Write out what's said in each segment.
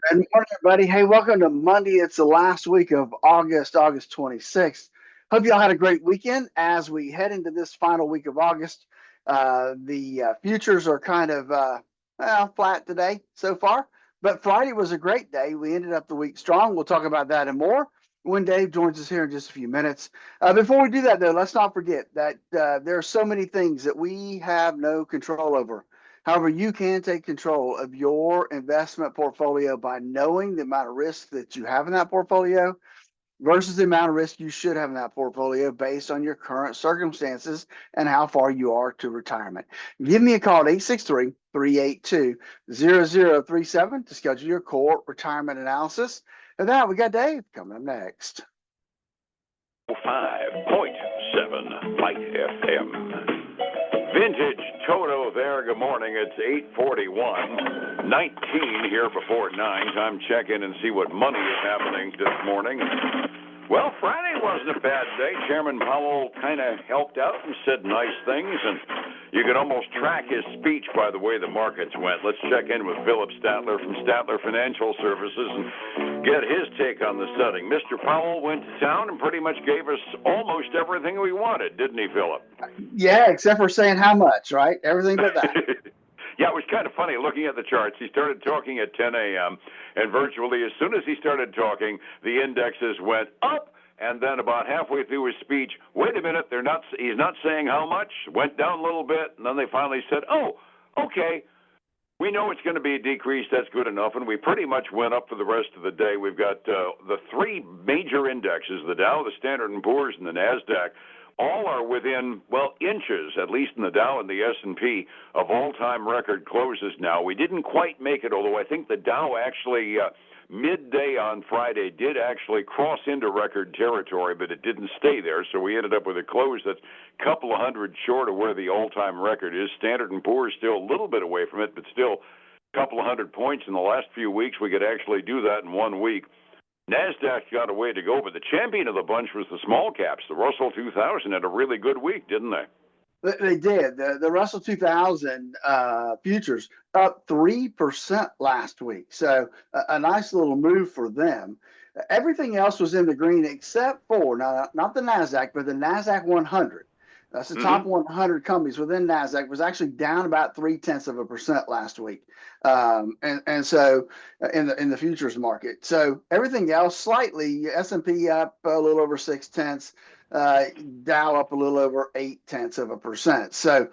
Good morning, everybody. Hey, welcome to Monday. It's the last week of August 26th. Hope y'all had a great weekend as we head into this final week of August. The futures are kind of flat today so far, but Friday was a great day. We ended up the week strong. We'll talk about that and more when Dave joins us here in just a few minutes. Before we do that, though, let's not forget that there are so many things that we have no control over. However, you can take control of your investment portfolio by knowing the amount of risk that you have in that portfolio versus the amount of risk you should have in that portfolio based on your current circumstances and how far you are to retirement. Give me a call at 863-382-0037 to schedule your core retirement analysis. And now we got Dave coming up next. 5.7 Light FM. Vintage Toto there. Good morning. It's 8:41. 19 here before 9. Time check in and see what money is happening this morning. Well, Friday wasn't a bad day. Chairman Powell kind of helped out and said nice things, and you could almost track his speech by the way the markets went. Let's check in with Phillip Statler from Statler Financial Services and get his take on the setting. Mr. Powell went to town and pretty much gave us almost everything we wanted, didn't he, Phillip? Yeah, except for saying how much, right? Everything but that. Yeah, it was kind of funny looking at the charts. He started talking at 10 a.m., and virtually as soon as he started talking, the indexes went up, and then about halfway through his speech, wait a minute, he's not saying how much, went down a little bit, and then they finally said, oh, okay, we know it's going to be a decrease, that's good enough, and we pretty much went up for the rest of the day. We've got the three major indexes, the Dow, the Standard & Poor's, and the NASDAQ, all are within, well, inches, at least in the Dow and the S&P, of all-time record closes now. We didn't quite make it, although I think the Dow actually, midday on Friday, did actually cross into record territory, but it didn't stay there, so we ended up with a close that's a couple of hundred short of where the all-time record is. Standard & Poor's still a little bit away from it, but still a couple of hundred points. In the last few weeks, we could actually do that in 1 week. NASDAQ got a way to go, but the champion of the bunch was the small caps. The Russell 2000 had a really good week, didn't they? They did. The Russell 2000 futures up 3% last week. So a nice little move for them. Everything else was in the green except for, not the NASDAQ, but the NASDAQ 100. That's the top 100 companies within NASDAQ was actually down about 0.3% last week. And so in the futures market. So everything else slightly, S&P up a little over 0.6. Dow up a little over 0.8%. So,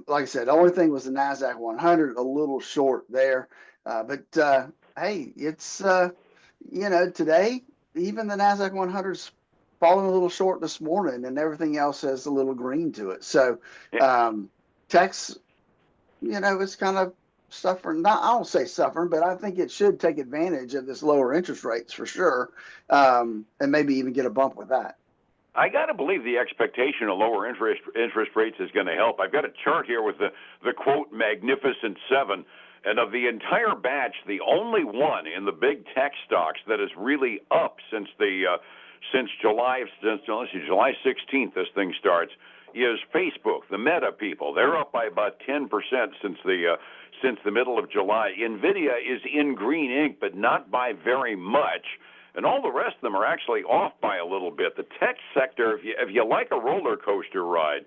like I said, the only thing was the NASDAQ 100, a little short there. But hey, it's, today, even the NASDAQ 100's falling a little short this morning, and everything else has a little green to it. So, tech's, it's kind of suffering. I don't say suffering, but I think it should take advantage of this lower interest rates for sure, and maybe even get a bump with that. I got to believe the expectation of lower interest rates is going to help. I've got a chart here with the quote Magnificent Seven, and of the entire batch, the only one in the big tech stocks that is really up since July 16th, this thing starts, is Facebook, the Meta people. They're up by about 10% since the middle of July. Nvidia is in green ink, but not by very much. And all the rest of them are actually off by a little bit. The tech sector, if you like a roller coaster ride,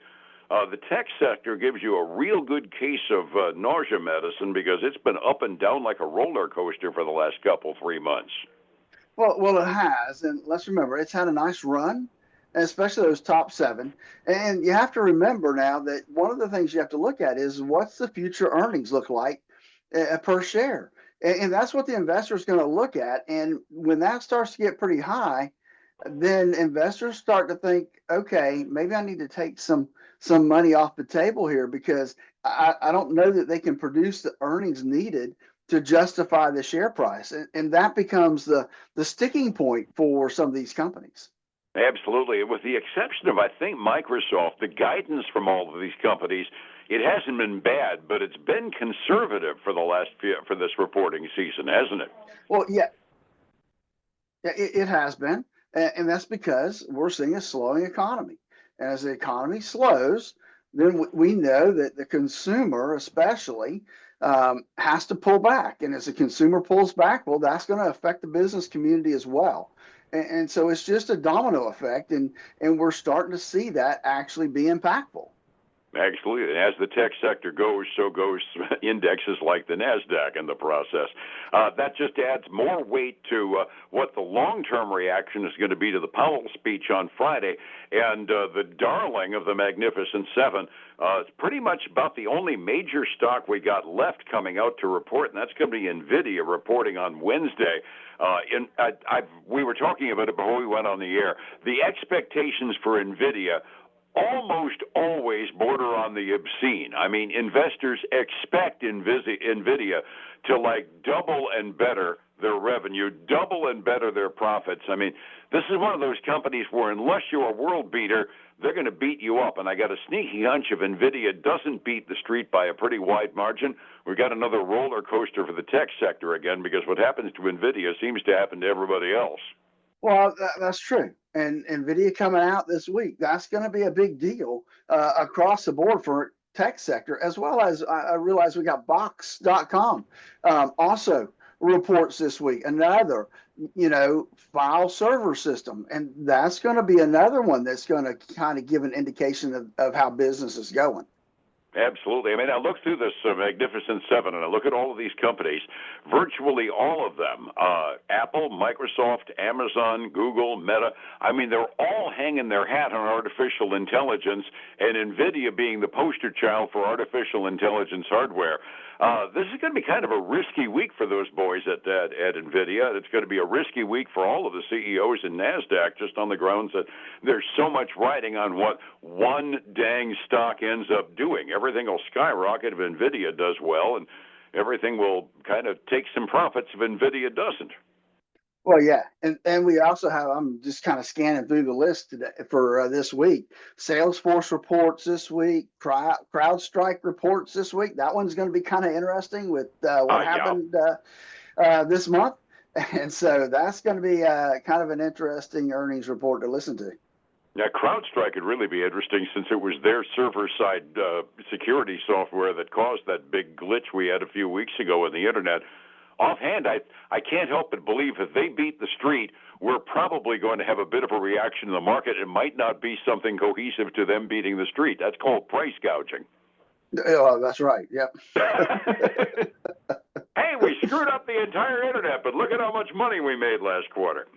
the tech sector gives you a real good case of nausea medicine because it's been up and down like a roller coaster for the last 3 months. Well, it has, and let's remember it's had a nice run, especially those top 7. And you have to remember now that one of the things you have to look at is what's the future earnings look like per share. And that's what the investor is going to look at. And when that starts to get pretty high, then investors start to think, okay, maybe I need to take some money off the table here because I don't know that they can produce the earnings needed to justify the share price. And that becomes the sticking point for some of these companies. Absolutely. With the exception of, I think, Microsoft, the guidance from all of these companies, it hasn't been bad, but it's been conservative for this reporting season, hasn't it? Well, yeah, it has been. And that's because we're seeing a slowing economy. And as the economy slows, then we know that the consumer, especially, has to pull back. And as the consumer pulls back, well, that's going to affect the business community as well. And so it's just a domino effect. And we're starting to see that actually be impactful. Absolutely. And as the tech sector goes, so goes indexes like the NASDAQ in the process. That just adds more weight to what the long-term reaction is going to be to the Powell speech on Friday. And the darling of the Magnificent Seven, it's pretty much about the only major stock we got left coming out to report, and that's going to be NVIDIA reporting on Wednesday. We were talking about it before we went on the air. The expectations for NVIDIA almost always border on the obscene. I mean, investors expect NVIDIA to like double and better their revenue, double and better their profits. I mean, this is one of those companies where unless you're a world beater, they're going to beat you up. And I got a sneaky hunch if NVIDIA doesn't beat the street by a pretty wide margin, we've got another roller coaster for the tech sector again, because what happens to NVIDIA seems to happen to everybody else. Well, that's true. And NVIDIA coming out this week, that's going to be a big deal across the board for tech sector, as well as I realize we got Box.com also reports this week, another, file server system. And that's going to be another one that's going to kind of give an indication of how business is going. Absolutely. I mean, I look through this Magnificent Seven, and I look at all of these companies, virtually all of them, Apple, Microsoft, Amazon, Google, Meta, I mean, they're all hanging their hat on artificial intelligence, and NVIDIA being the poster child for artificial intelligence hardware. This is going to be kind of a risky week for those boys at NVIDIA. It's going to be a risky week for all of the CEOs in NASDAQ, just on the grounds that there's so much riding on what one dang stock ends up doing. Everything will skyrocket if NVIDIA does well, and everything will kind of take some profits if NVIDIA doesn't. Well, yeah, and we also have. I'm just kind of scanning through the list today for this week. Salesforce reports this week. CrowdStrike reports this week. That one's going to be kind of interesting with what happened this month, and so that's going to be kind of an interesting earnings report to listen to. Now, CrowdStrike could really be interesting since it was their server-side security software that caused that big glitch we had a few weeks ago in the internet. Offhand, I can't help but believe if they beat the street, we're probably going to have a bit of a reaction in the market. It might not be something cohesive to them beating the street. That's called price gouging. Oh, that's right. Yep. Hey, we screwed up the entire internet, but look at how much money we made last quarter.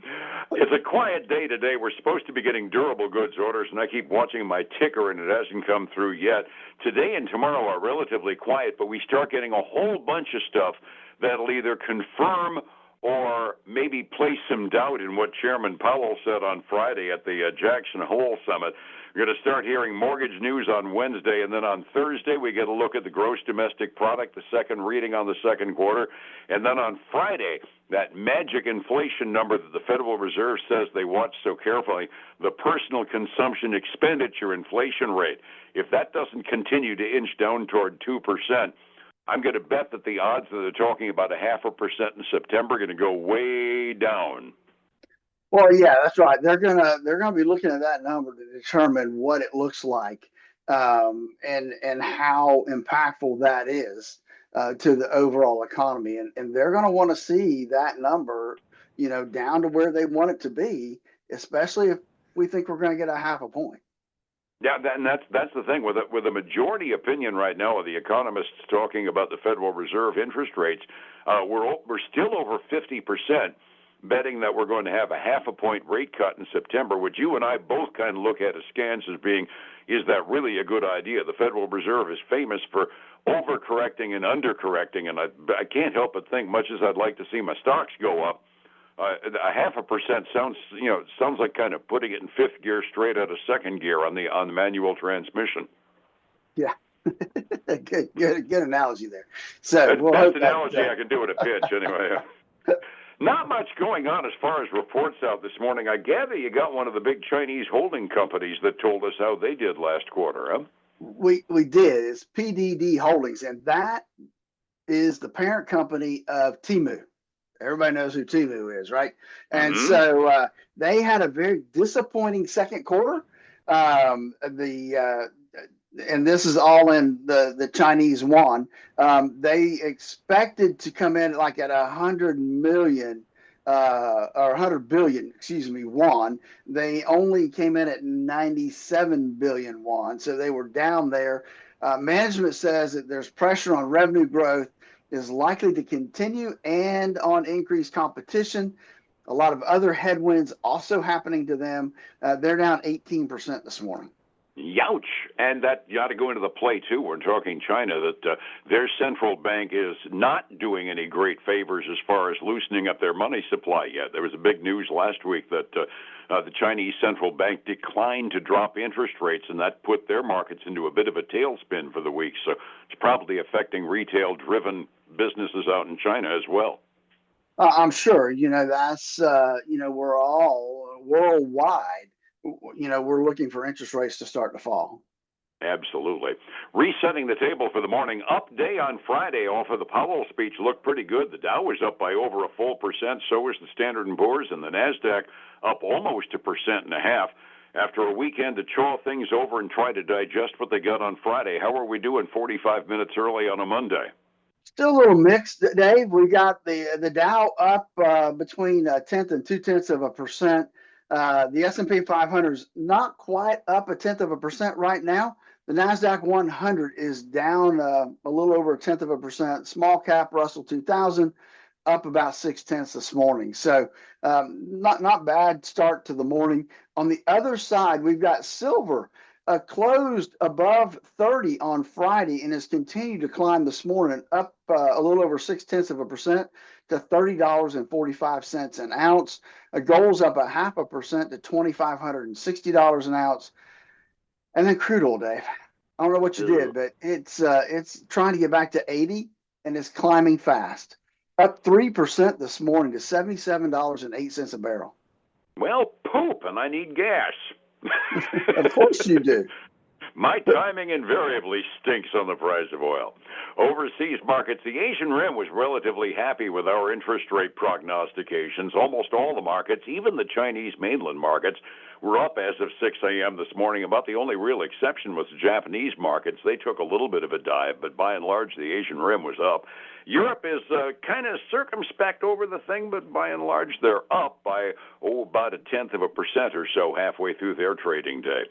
It's a quiet day today. We're supposed to be getting durable goods orders, and I keep watching my ticker, and it hasn't come through yet. Today and tomorrow are relatively quiet, but we start getting a whole bunch of stuff that'll either confirm or maybe place some doubt in what Chairman Powell said on Friday at the Jackson Hole Summit. We're going to start hearing mortgage news on Wednesday, and then on Thursday we get a look at the gross domestic product, the second reading on the second quarter, and then on Friday, that magic inflation number that the Federal Reserve says they watch so carefully, the personal consumption expenditure inflation rate. If that doesn't continue to inch down toward 2%, I'm going to bet that the odds that they're talking about 0.5% in September are going to go way down. Well, yeah, that's right. They're gonna be looking at that number to determine what it looks like, and how impactful that is to the overall economy. And they're going to want to see that number, down to where they want it to be, especially if we think we're going to get 0.5 point. Yeah, and that's the thing with a majority opinion right now of the economists talking about the Federal Reserve interest rates. We're still over 50% betting that we're going to have a 0.5 point rate cut in September, which you and I both kind of look at askance as being, is that really a good idea? The Federal Reserve is famous for overcorrecting and undercorrecting, and I can't help but think, much as I'd like to see my stocks go up, 0.5% sounds like kind of putting it in fifth gear straight out of second gear on the manual transmission. Yeah, good analogy there. So best analogy I can do at a pitch, anyway. Not much going on as far as reports out this morning. I gather you got one of the big Chinese holding companies that told us how they did last quarter, huh? We did. It's PDD Holdings, and that is the parent company of Temu. Everybody knows who Temu is, right? And so they had a very disappointing second quarter. The and this is all in the Chinese yuan. They expected to come in like at 100 million or 100 billion, excuse me, yuan. They only came in at 97 billion yuan, so they were down there. Management says that there's pressure on revenue growth is likely to continue and on increased competition. A lot of other headwinds also happening to them. They're down 18% this morning. Youch! And that you ought to go into the play, too. We're talking China, that their central bank is not doing any great favors as far as loosening up their money supply yet. There was a big news last week that the Chinese central bank declined to drop interest rates, and that put their markets into a bit of a tailspin for the week. So it's probably affecting retail-driven businesses out in China as well. I'm sure, that's, we're all worldwide, we're looking for interest rates to start to fall. Absolutely. Resetting the table for the morning. Up day on Friday off of the Powell speech looked pretty good. The Dow was up by over a full percent. So was the Standard & Poor's, and the NASDAQ up almost 1.5%. After a weekend to chaw things over and try to digest what they got on Friday, how are we doing 45 minutes early on a Monday? Still a little mixed, Dave. We got the Dow up between a tenth and 0.2%. The S&P 500 is not quite up 0.1% right now. The NASDAQ 100 is down a little over 0.1%. Small cap Russell 2000 up about 0.6 this morning. So not bad start to the morning. On the other side, we've got silver closed above 30 on Friday and has continued to climb this morning, up a little over 0.6% to $30.45 an ounce. Gold's up 0.5% to $2,560 an ounce. And then crude oil, Dave. I don't know what you did, but it's trying to get back to 80 and it's climbing fast. Up 3% this morning to $77.08 a barrel. Well, poop, and I need gas. Of course you do. My timing invariably stinks on the price of oil. Overseas markets, the Asian Rim was relatively happy with our interest rate prognostications. Almost all the markets, even the Chinese mainland markets, were up as of 6 a.m. this morning. About the only real exception was the Japanese markets. They took a little bit of a dive, but by and large, the Asian Rim was up. Europe is kind of circumspect over the thing, but by and large, they're up by, about 0.1% or so halfway through their trading day.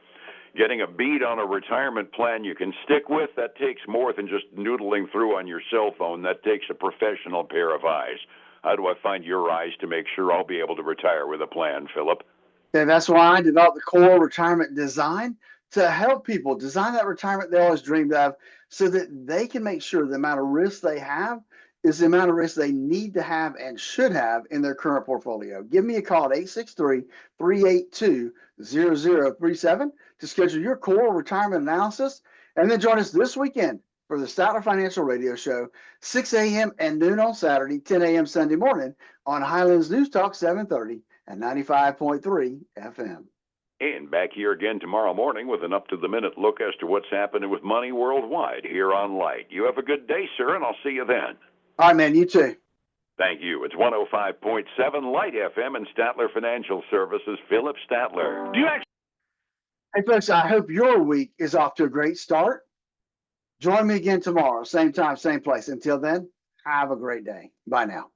Getting a bead on a retirement plan you can stick with, that takes more than just noodling through on your cell phone. That takes a professional pair of eyes. How do I find your eyes to make sure I'll be able to retire with a plan, Phillip? And that's why I developed the core retirement design to help people design that retirement they always dreamed of so that they can make sure the amount of risk they have is the amount of risk they need to have and should have in their current portfolio. Give me a call at 863-382-0037 to schedule your core retirement analysis. And then join us this weekend for the Statler Financial Radio Show, 6 a.m. and noon on Saturday, 10 a.m. Sunday morning on Highlands News Talk 730 and 95.3 FM. And back here again tomorrow morning with an up-to-the-minute look as to what's happening with money worldwide here on Light. You have a good day, sir, and I'll see you then. All right, man, you too. Thank you. It's 105.7 Light FM and Statler Financial Services, Phillip Statler. Hey, folks, I hope your week is off to a great start. Join me again tomorrow, same time, same place. Until then, have a great day. Bye now.